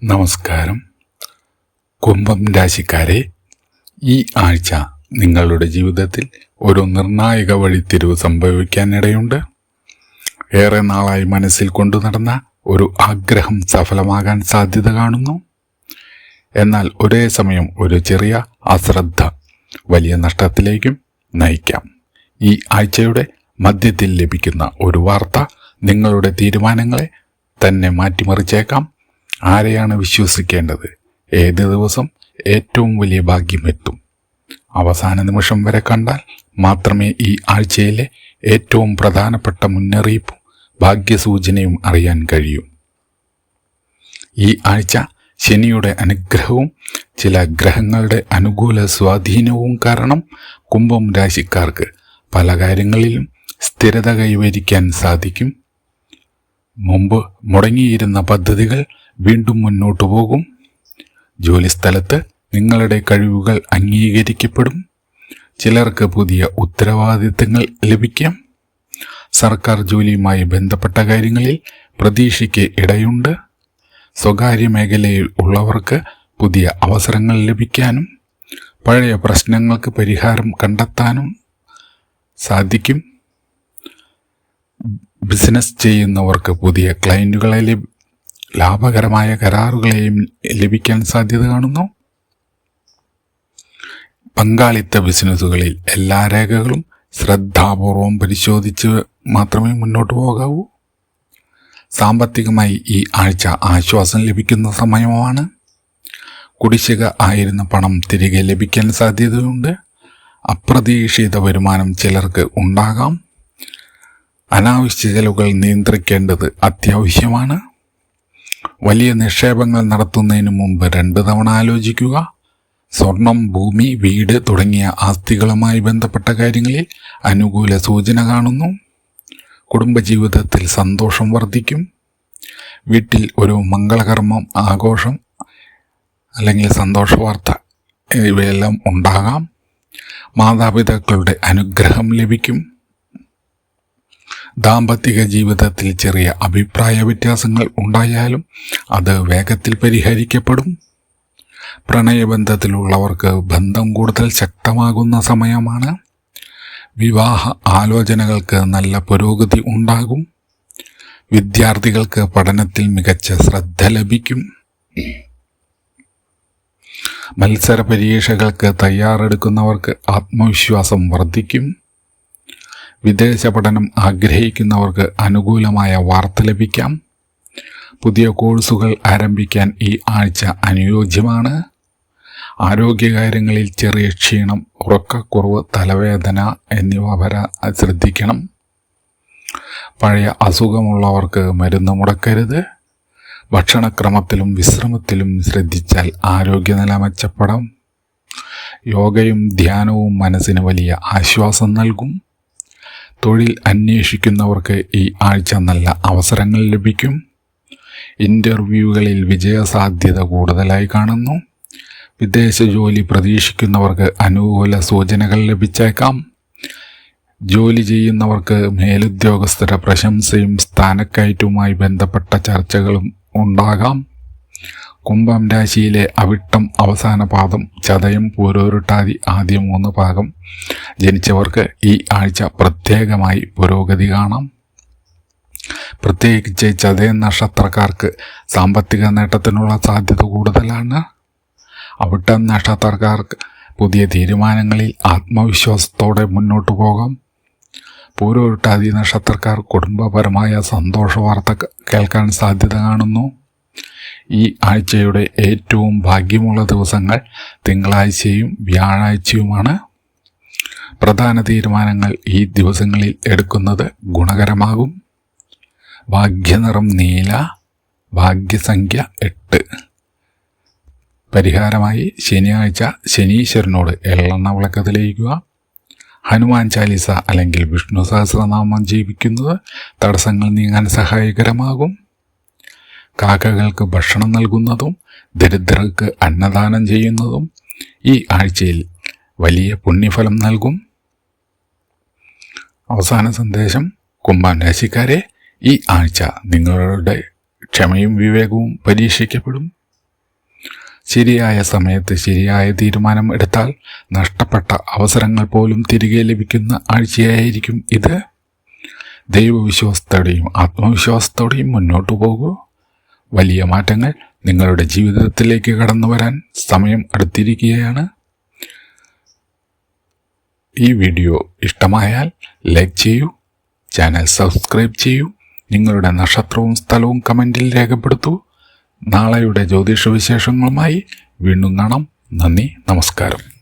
നമസ്കാരം. കുംഭം രാശിക്കാരെ, ഈ ആഴ്ച നിങ്ങളുടെ ജീവിതത്തിൽ ഒരു നിർണായക വഴിത്തിരിവ് സംഭവിക്കാനിടയുണ്ട്. ഏറെ നാളായി മനസ്സിൽ കൊണ്ടു നടന്ന ഒരു ആഗ്രഹം സഫലമാകാൻ സാധ്യത കാണുന്നു. എന്നാൽ ഒരേ സമയം ഒരു ചെറിയ അശ്രദ്ധ വലിയ നഷ്ടത്തിലേക്കും നയിക്കാം. ഈ ആഴ്ചയുടെ മധ്യത്തിൽ ലഭിക്കുന്ന ഒരു വാർത്ത നിങ്ങളുടെ തീരുമാനങ്ങളെ തന്നെ മാറ്റിമറിച്ചേക്കാം. ആരെയാണ് വിശ്വസിക്കേണ്ടത്? ഏത് ദിവസം ഏറ്റവും വലിയ ഭാഗ്യമെത്തും? അവസാന നിമിഷം വരെ കണ്ടാൽ മാത്രമേ ഈ ആഴ്ചയിലെ ഏറ്റവും പ്രധാനപ്പെട്ട മുന്നറിയിപ്പും ഭാഗ്യസൂചനയും അറിയാൻ കഴിയൂ. ഈ ആഴ്ച ശനിയുടെ അനുഗ്രഹവും ചില ഗ്രഹങ്ങളുടെ അനുകൂല സ്വാധീനവും കാരണം കുംഭം രാശിക്കാർക്ക് പല കാര്യങ്ങളിലും സ്ഥിരത കൈവരിക്കാൻ സാധിക്കും. മുമ്പ് മുടങ്ങിയിരുന്ന പദ്ധതികൾ വീണ്ടും മുന്നോട്ടു പോകും. ജോലിസ്ഥലത്ത് നിങ്ങളുടെ കഴിവുകൾ അംഗീകരിക്കപ്പെടും. ചിലർക്ക് പുതിയ ഉത്തരവാദിത്തങ്ങൾ ലഭിക്കാം. സർക്കാർ ജോലിയുമായി ബന്ധപ്പെട്ട കാര്യങ്ങളിൽ പ്രതീക്ഷയ്ക്ക് ഇടയുണ്ട്. സ്വകാര്യ മേഖലയിൽ ഉള്ളവർക്ക് പുതിയ അവസരങ്ങൾ ലഭിക്കാനും പഴയ പ്രശ്നങ്ങൾക്ക് പരിഹാരം കണ്ടെത്താനും സാധിക്കും. ബിസിനസ് ചെയ്യുന്നവർക്ക് പുതിയ ക്ലയന്റുകളെ ലാഭകരമായ കരാറുകളെയും ലഭിക്കാൻ സാധ്യത കാണുന്നു. പങ്കാളിത്ത ബിസിനസ്സുകളിൽ എല്ലാ രേഖകളും ശ്രദ്ധാപൂർവം പരിശോധിച്ച് മാത്രമേ മുന്നോട്ട് പോകാവൂ. സാമ്പത്തികമായി ഈ ആഴ്ച ആശ്വാസം ലഭിക്കുന്ന സമയമാണ്. കുടിശ്ശിക ആയിരുന്ന പണം തിരികെ ലഭിക്കാൻ സാധ്യതയുണ്ട്. അപ്രതീക്ഷിത വരുമാനം ചിലർക്ക് ഉണ്ടാകാം. അനാവശ്യ ചെലവുകൾ നിയന്ത്രിക്കേണ്ടത് അത്യാവശ്യമാണ്. വലിയ നിക്ഷേപങ്ങൾ നടത്തുന്നതിന് മുമ്പ് 2 തവണ ആലോചിക്കുക. സ്വർണം, ഭൂമി, വീട് തുടങ്ങിയ ആസ്തികളുമായി ബന്ധപ്പെട്ട കാര്യങ്ങളിൽ അനുകൂല സൂചന കാണുന്നു. കുടുംബജീവിതത്തിൽ സന്തോഷം വർദ്ധിക്കും. വീട്ടിൽ ഒരു മംഗളകർമ്മം, ആഘോഷം അല്ലെങ്കിൽ സന്തോഷ വാർത്ത ഇവയെല്ലാം ഉണ്ടാകാം. മാതാപിതാക്കളുടെ അനുഗ്രഹം ലഭിക്കും. ദാമ്പത്തിക ജീവിതത്തിൽ ചെറിയ അഭിപ്രായ വ്യത്യാസങ്ങൾ ഉണ്ടായാലും അത് വേഗത്തിൽ പരിഹരിക്കപ്പെടും. പ്രണയബന്ധത്തിലുള്ളവർക്ക് ബന്ധം കൂടുതൽ ശക്തമാകുന്ന സമയമാണ്. വിവാഹ ആലോചനകൾക്ക് നല്ല പുരോഗതി ഉണ്ടാകും. വിദ്യാർത്ഥികൾക്ക് പഠനത്തിൽ മികച്ച ശ്രദ്ധ ലഭിക്കും. മത്സര പരീക്ഷകൾക്ക് തയ്യാറെടുക്കുന്നവർക്ക് ആത്മവിശ്വാസം വർദ്ധിക്കും. വിദേശ പഠനം ആഗ്രഹിക്കുന്നവർക്ക് അനുകൂലമായ വാർത്ത ലഭിക്കാം. പുതിയ കോഴ്സുകൾ ആരംഭിക്കാൻ ഈ ആഴ്ച അനുയോജ്യമാണ്. ആരോഗ്യകാര്യങ്ങളിൽ ചെറിയ ക്ഷീണം, ഉറക്കക്കുറവ്, തലവേദന എന്നിവ ശ്രദ്ധിക്കണം. പഴയ അസുഖമുള്ളവർക്ക് മരുന്ന് മുടക്കരുത്. ഭക്ഷണക്രമത്തിലും വിശ്രമത്തിലും ശ്രദ്ധിച്ചാൽ ആരോഗ്യനില മെച്ചപ്പെടാം. യോഗയും ധ്യാനവും മനസ്സിന് വലിയ ആശ്വാസം നൽകും. തൊഴിൽ അന്വേഷിക്കുന്നവർക്ക് ഈ ആഴ്ച നല്ല അവസരങ്ങൾ ലഭിക്കും. ഇൻ്റർവ്യൂകളിൽ വിജയസാധ്യത കൂടുതലായി കാണുന്നു. വിദേശ ജോലി പ്രതീക്ഷിക്കുന്നവർക്ക് അനുകൂല സൂചനകൾ ലഭിച്ചേക്കാം. ജോലി ചെയ്യുന്നവർക്ക് മേലുദ്യോഗസ്ഥരുടെ പ്രശംസയും സ്ഥാനക്കയറ്റവുമായി ബന്ധപ്പെട്ട ചർച്ചകളും ഉണ്ടാകാം. കുംഭം രാശിയിലെ അവിട്ടം അവസാന പാദം, ചതയം, പൂരോരുട്ടാതി ആദ്യ 3 പാദം ജനിച്ചവർക്ക് ഈ ആഴ്ച പ്രത്യേകമായി പുരോഗതി കാണാം. പ്രത്യേകിച്ച് ചതയം നക്ഷത്രക്കാർക്ക് സാമ്പത്തിക നേട്ടത്തിനുള്ള സാധ്യത കൂടുതലാണ്. അവിട്ടം നക്ഷത്രക്കാർക്ക് പുതിയ തീരുമാനങ്ങളിൽ ആത്മവിശ്വാസത്തോടെ മുന്നോട്ട് പോകാം. പൂരോരുട്ടാതി നക്ഷത്രക്കാർ കുടുംബപരമായ സന്തോഷ വാർത്ത കേൾക്കാൻ സാധ്യത കാണുന്നു. ഈ ആഴ്ചയുടെ ഏറ്റവും ഭാഗ്യമുള്ള ദിവസങ്ങൾ തിങ്കളാഴ്ചയും വ്യാഴാഴ്ചയുമാണ്. പ്രധാന തീരുമാനങ്ങൾ ഈ ദിവസങ്ങളിൽ എടുക്കുന്നത് ഗുണകരമാകും. ഭാഗ്യനിറം നീല. ഭാഗ്യസംഖ്യ 8. പരിഹാരമായി ശനിയാഴ്ച ശനീശ്വരനോട് എള്ളെണ്ണ വിളക്ക് തെളിയിക്കുക. ഹനുമാൻ ചാലിസ അല്ലെങ്കിൽ വിഷ്ണു സഹസ്രനാമം ജപിക്കുന്നത് തടസ്സങ്ങൾ നീങ്ങാൻ സഹായകരമാകും. കാക്കകൾക്ക് ഭക്ഷണം നൽകുന്നതും ദരിദ്രർക്ക് അന്നദാനം ചെയ്യുന്നതും ഈ ആഴ്ചയിൽ വലിയ പുണ്യഫലം നൽകും. അവസാന സന്ദേശം: കുംഭം രാശിക്കാരെ, ഈ ആഴ്ച നിങ്ങളുടെ ക്ഷമയും വിവേകവും പരീക്ഷിക്കപ്പെടും. ശരിയായ സമയത്ത് ശരിയായ തീരുമാനം എടുത്താൽ നഷ്ടപ്പെട്ട അവസരങ്ങൾ പോലും തിരികെ ലഭിക്കുന്ന ആഴ്ചയായിരിക്കും ഇത്. ദൈവവിശ്വാസത്തോടെയും ആത്മവിശ്വാസത്തോടെയും മുന്നോട്ടു പോകൂ. വലിയ മാറ്റങ്ങൾ നിങ്ങളുടെ ജീവിതത്തിലേക്ക് കടന്നു വരാൻ സമയം അടുത്തിരിക്കുകയാണ്. ഈ വീഡിയോ ഇഷ്ടമായാൽ ലൈക്ക് ചെയ്യൂ, ചാനൽ സബ്സ്ക്രൈബ് ചെയ്യൂ, നിങ്ങളുടെ നക്ഷത്രവും സ്ഥലവും കമൻറ്റിൽ രേഖപ്പെടുത്തൂ. നാളെയുടെ ജ്യോതിഷ വിശേഷങ്ങളുമായി വീണ്ടും കാണാം. നന്ദി, നമസ്കാരം.